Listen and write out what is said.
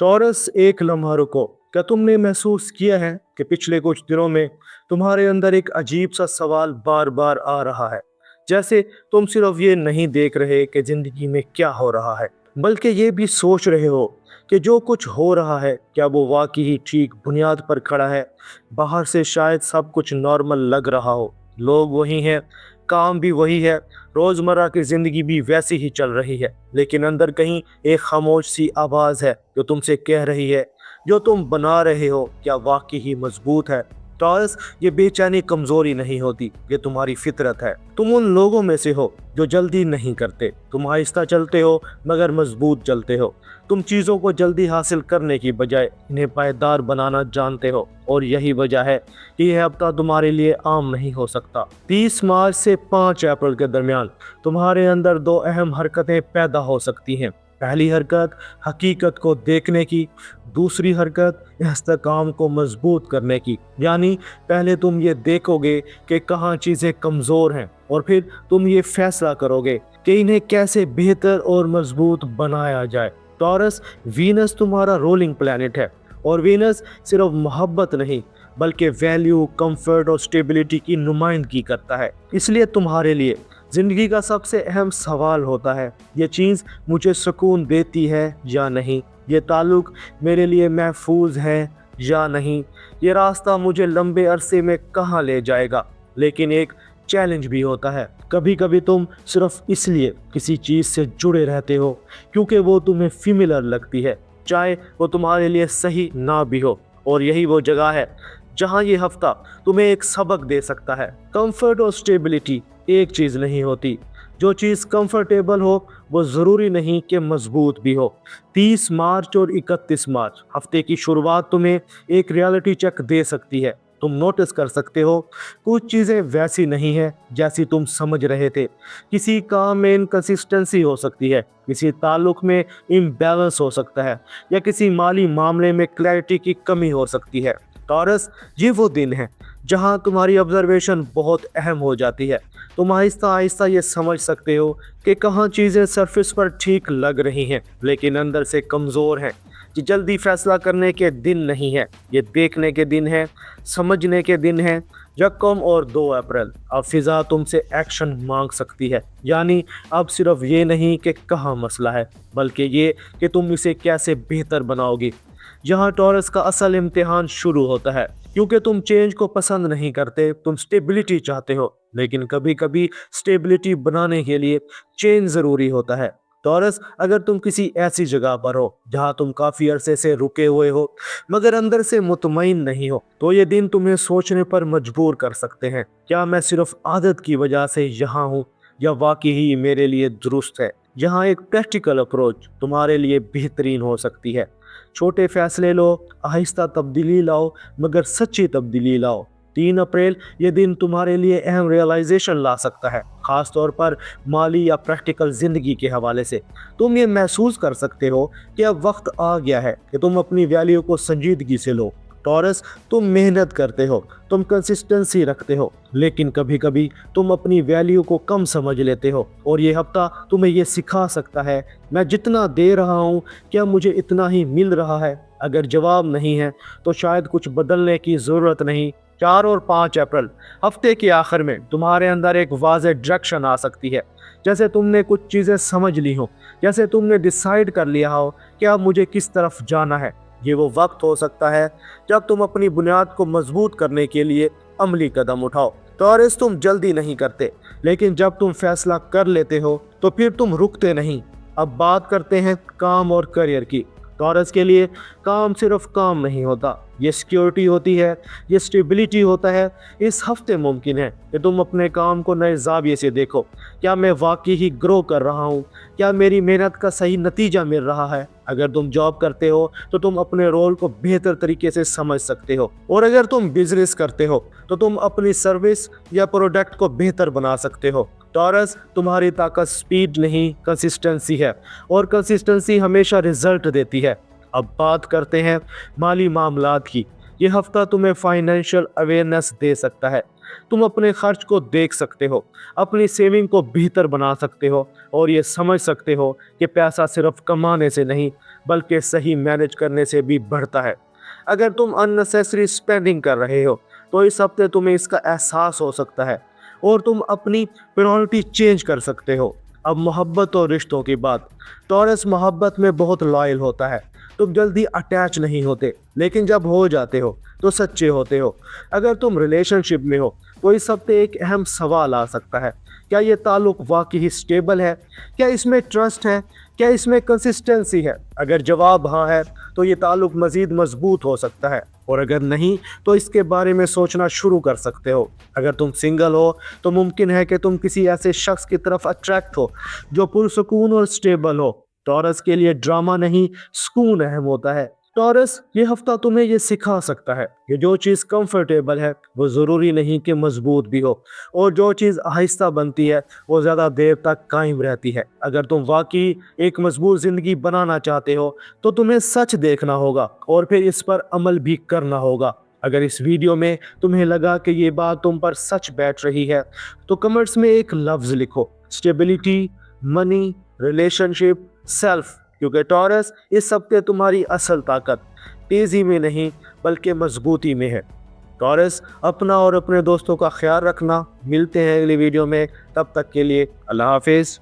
Taurus, एक लम्हा रुको। क्या तुमने महसूस किया है कि पिछले कुछ दिनों में तुम्हारे अंदर एक अजीब सा सवाल बार बार आ रहा है? जैसे तुम सिर्फ ये नहीं देख रहे कि जिंदगी में क्या हो रहा है, बल्कि ये भी सोच रहे हो कि जो कुछ हो रहा है क्या वो वाकई ही ठीक बुनियाद पर खड़ा है। बाहर से शायद सब कुछ नॉर्मल लग रहा हो, लोग वही हैं, काम भी वही है, रोजमर्रा की जिंदगी भी वैसी ही चल रही है, लेकिन अंदर कहीं एक खामोश सी आवाज है जो तुमसे कह रही है जो तुम बना रहे हो क्या वाकई ही मजबूत है। टॉरस, ये बेचैनी कमजोरी नहीं होती, ये तुम्हारी फितरत है। तुम उन लोगों में से हो जो जल्दी नहीं करते, तुम आहिस्ता चलते हो मगर मजबूत चलते हो। तुम चीज़ों को जल्दी हासिल करने की बजाय इन्हें पायदार बनाना जानते हो, और यही वजह है कि यह हफ्ता तुम्हारे लिए आम नहीं हो सकता। 30 मार्च से 5 अप्रैल के दरमियान तुम्हारे अंदर दो अहम हरकतें पैदा हो सकती हैं। पहली हरकत हकीकत को देखने की, दूसरी हरकत इस्तेकाम को मजबूत करने की। यानी पहले तुम ये देखोगे कि कहाँ चीज़ें कमज़ोर हैं, और फिर तुम ये फैसला करोगे कि इन्हें कैसे बेहतर और मजबूत बनाया जाए। टॉरस, वीनस तुम्हारा रोलिंग प्लैनेट है, और वीनस सिर्फ मोहब्बत नहीं बल्कि वैल्यू, कंफर्ट और स्टेबिलिटी की नुमाइंदगी करता है। इसलिए तुम्हारे लिए ज़िंदगी का सबसे अहम सवाल होता है, ये चीज़ मुझे सुकून देती है या नहीं, ये ताल्लुक़ मेरे लिए महफूज है या नहीं, ये रास्ता मुझे लंबे अरसे में कहाँ ले जाएगा। लेकिन एक चैलेंज भी होता है, कभी कभी तुम सिर्फ इसलिए किसी चीज़ से जुड़े रहते हो क्योंकि वो तुम्हें फेमिलियर लगती है, चाहे वो तुम्हारे लिए सही ना भी हो। और यही वो जगह है जहाँ ये हफ्ता तुम्हें एक सबक दे सकता है। कंफर्ट और स्टेबिलिटी एक चीज़ नहीं होती, जो चीज़ कंफर्टेबल हो वो ज़रूरी नहीं कि मजबूत भी हो। 30 मार्च और 31 मार्च हफ्ते की शुरुआत तुम्हें एक रियलिटी चेक दे सकती है। तुम नोटिस कर सकते हो कुछ चीज़ें वैसी नहीं है जैसी तुम समझ रहे थे। किसी काम में इनकंसिस्टेंसी हो सकती है, किसी ताल्लुक़ में इम्बैलेंस हो सकता है, या किसी माली मामले में क्लैरिटी की कमी हो सकती है। टॉरस, ये वो दिन है जहां तुम्हारी ऑब्जर्वेशन बहुत अहम हो जाती है। तुम आहिस्ता आहिस्ता ये समझ सकते हो कि कहाँ चीज़ें सरफेस पर ठीक लग रही हैं लेकिन अंदर से कमज़ोर हैं। ये जल्दी फैसला करने के दिन नहीं है, ये देखने के दिन है, समझने के दिन है। 1 और 2 अप्रैल अब फिज़ा तुमसे एक्शन मांग सकती है। यानी अब सिर्फ ये नहीं कि कहाँ मसला है, बल्कि ये कि तुम इसे कैसे बेहतर बनाओगे। यहाँ टॉरस का असल इम्तिहान शुरू होता है, क्योंकि तुम चेंज को पसंद नहीं करते, तुम स्टेबिलिटी चाहते हो, लेकिन कभी कभी स्टेबिलिटी बनाने के लिए चेंज ज़रूरी होता है। टॉरस, अगर तुम किसी ऐसी जगह पर हो जहाँ तुम काफ़ी अरसे से रुके हुए हो मगर अंदर से मुतमईन नहीं हो, तो ये दिन तुम्हें सोचने पर मजबूर कर सकते हैं, क्या मैं सिर्फ आदत की वजह से यहाँ हूँ या वाकई ही मेरे लिए दुरुस्त है। यहाँ एक प्रैक्टिकल अप्रोच तुम्हारे लिए बेहतरीन हो सकती है। छोटे फैसले लो, आहिस्ता तब्दीली लाओ, मगर सच्ची तब्दीली लाओ। 3 अप्रैल ये दिन तुम्हारे लिए अहम रियलाइजेशन ला सकता है, ख़ास तौर पर माली या प्रैक्टिकल ज़िंदगी के हवाले से। तुम ये महसूस कर सकते हो कि अब वक्त आ गया है कि तुम अपनी वैल्यू को संजीदगी से लो। टॉरस, तुम मेहनत करते हो, तुम कंसिस्टेंसी रखते हो, लेकिन कभी कभी तुम अपनी वैल्यू को कम समझ लेते हो, और ये हफ्ता तुम्हें ये सिखा सकता है, मैं जितना दे रहा हूँ क्या मुझे इतना ही मिल रहा है। अगर जवाब नहीं है तो शायद कुछ बदलने की ज़रूरत नहीं। 4 और 5 अप्रैल हफ्ते के आखिर में तुम्हारे अंदर एक वाज़ेह डायरेक्शन आ सकती है, जैसे तुमने कुछ चीज़ें समझ ली हो, जैसे तुमने डिसाइड कर लिया हो कि अब मुझे किस तरफ जाना है। ये वो वक्त हो सकता है जब तुम अपनी बुनियाद को मजबूत करने के लिए अमली कदम उठाओ। टॉरस, तुम जल्दी नहीं करते, लेकिन जब तुम फैसला कर लेते हो तो फिर तुम रुकते नहीं। अब बात करते हैं काम और करियर की। टॉरस के लिए काम सिर्फ काम नहीं होता, ये सिक्योरिटी होती है, ये स्टेबिलिटी होता है। इस हफ्ते मुमकिन है कि तुम अपने काम को नए ज़ाविये से देखो, क्या मैं वाकई ही ग्रो कर रहा हूँ, क्या मेरी मेहनत का सही नतीजा मिल रहा है। अगर तुम जॉब करते हो तो तुम अपने रोल को बेहतर तरीके से समझ सकते हो, और अगर तुम बिजनेस करते हो तो तुम अपनी सर्विस या प्रोडक्ट को बेहतर बना सकते हो। टॉरस, तुम्हारी ताकत स्पीड नहीं कंसिस्टेंसी है, और कंसिस्टेंसी हमेशा रिजल्ट देती है। अब बात करते हैं माली मामलात की। ये हफ्ता तुम्हें फाइनेंशियल अवेयरनेस दे सकता है। तुम अपने खर्च को देख सकते हो, अपनी सेविंग को बेहतर बना सकते हो और ये समझ सकते हो कि पैसा सिर्फ कमाने से नहीं बल्कि सही मैनेज करने से भी बढ़ता है। अगर तुम अननेसेसरी स्पेंडिंग कर रहे हो तो इस हफ्ते तुम्हें इसका एहसास हो सकता है और तुम अपनी प्रायोरिटी चेंज कर सकते हो। अब मोहब्बत और रिश्तों की बात। टॉरस मोहब्बत में बहुत लॉयल होता है। तुम जल्दी अटैच नहीं होते, लेकिन जब हो जाते हो तो सच्चे होते हो। अगर तुम रिलेशनशिप में हो तो इस हफ्ते एक अहम सवाल आ सकता है, क्या ये ताल्लुक वाकई स्टेबल है? क्या इसमें ट्रस्ट है? क्या इसमें कंसिस्टेंसी है? अगर जवाब हाँ है तो ये ताल्लुक मज़ीद मजबूत हो सकता है, और अगर नहीं तो इसके बारे में सोचना शुरू कर सकते हो। अगर तुम सिंगल हो तो मुमकिन है कि तुम किसी ऐसे शख्स की तरफ अट्रैक्ट हो जो पुरसुकून और स्टेबल हो। टॉरस के लिए ड्रामा नहीं, सुकून अहम होता है। टॉरस, ये हफ्ता तुम्हें ये सिखा सकता है कि जो चीज़ कंफर्टेबल है वो ज़रूरी नहीं कि मजबूत भी हो, और जो चीज़ आहिस्ता बनती है वो ज़्यादा देर तक कायम रहती है। अगर तुम वाकई एक मजबूत ज़िंदगी बनाना चाहते हो तो तुम्हें सच देखना होगा और फिर इस पर अमल भी करना होगा। अगर इस वीडियो में तुम्हें लगा कि ये बात तुम पर सच बैठ रही है तो कमेंट्स में एक लफ्ज़ लिखो, स्टेबिलिटी, मनी, रिलेशनशिप, सेल्फ, क्योंकि टॉरस इस हफ्ते तुम्हारी असल ताकत तेज़ी में नहीं बल्कि मजबूती में है। टॉरस, अपना और अपने दोस्तों का ख्याल रखना। मिलते हैं अगली वीडियो में, तब तक के लिए अल्लाह हाफिज़।